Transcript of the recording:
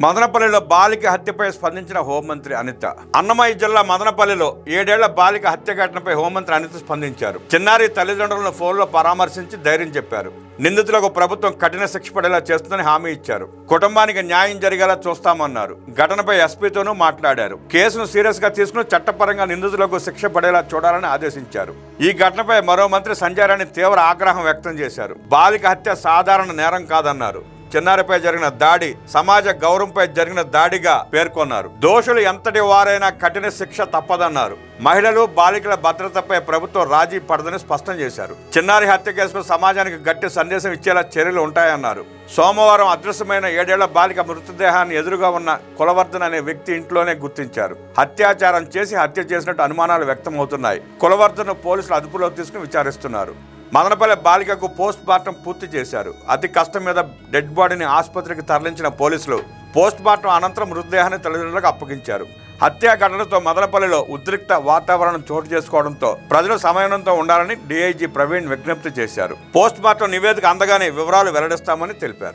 మదనపల్లిలో బాలిక హత్యపై స్పందించిన హోంమంత్రి అనిత. అన్నమయ్య జిల్లా మదనపల్లిలో 7 ఏళ్ల బాలిక హత్య ఘటనపై హోంమంత్రి అనిత స్పందించారు. చిన్నారి తల్లిదండ్రులను ఫోన్లో పరామర్శించి ధైర్యం చెప్పారు. నిందితులకు ప్రభుత్వం కఠిన శిక్ష పడేలా చేస్తుందని హామీ ఇచ్చారు. కుటుంబానికి న్యాయం జరిగేలా చూస్తామన్నారు. ఘటనపై ఎస్పీతోనూ మాట్లాడారు. కేసును సీరియస్ గా తీసుకుని చట్టపరంగా నిందితులకు శిక్ష పడేలా చూడాలని ఆదేశించారు. ఈ ఘటనపై మరో మంత్రి సంజయ్ రాణి తీవ్ర ఆగ్రహం వ్యక్తం చేశారు. బాలిక హత్య సాధారణ నేరం కాదన్నారు. చిన్నారిపై జరిగిన దాడి సమాజ గౌరవంపై జరిగిన దాడిగా పేర్కొన్నారు. దోషులు ఎంతటి వారైనా కఠిన శిక్ష తప్పదన్నారు. మహిళలు బాలికల భద్రతపై ప్రభుత్వం రాజీ పడదని స్పష్టం చేశారు. చిన్నారి హత్య కేసులో సమాజానికి గట్టి సందేశం ఇచ్చేలా చర్యలు ఉంటాయన్నారు. సోమవారం అదృశ్యమైన 7 ఏళ్ల బాలిక మృతదేహాన్ని ఎదురుగా ఉన్న కులవర్ధన్ అనే వ్యక్తి ఇంట్లోనే గుర్తించారు. అత్యాచారం చేసి హత్య చేసినట్టు అనుమానాలు వ్యక్తమవుతున్నాయి. కులవర్ధన్ పోలీసులు అదుపులోకి తీసుకుని విచారిస్తున్నారు. మదనపల్లి బాలికకు పోస్ట్ మార్టం పూర్తి చేశారు. అతి కష్టం మీద డెడ్ బాడీని ఆసుపత్రికి తరలించిన పోలీసులు పోస్ట్ మార్టం అనంతరం మృతదేహాన్ని తల్లిదండ్రులకు అప్పగించారు. హత్యా ఘటనతో మదనపల్లిలో ఉద్రిక్త వాతావరణం చోటు చేసుకోవడంతో ప్రజలు సమయంతో ఉండాలని డీఐజీ ప్రవీణ్ విజ్ఞప్తి చేశారు. పోస్ట్ మార్టం నివేదిక అందగానే వివరాలు వెల్లడిస్తామని తెలిపారు.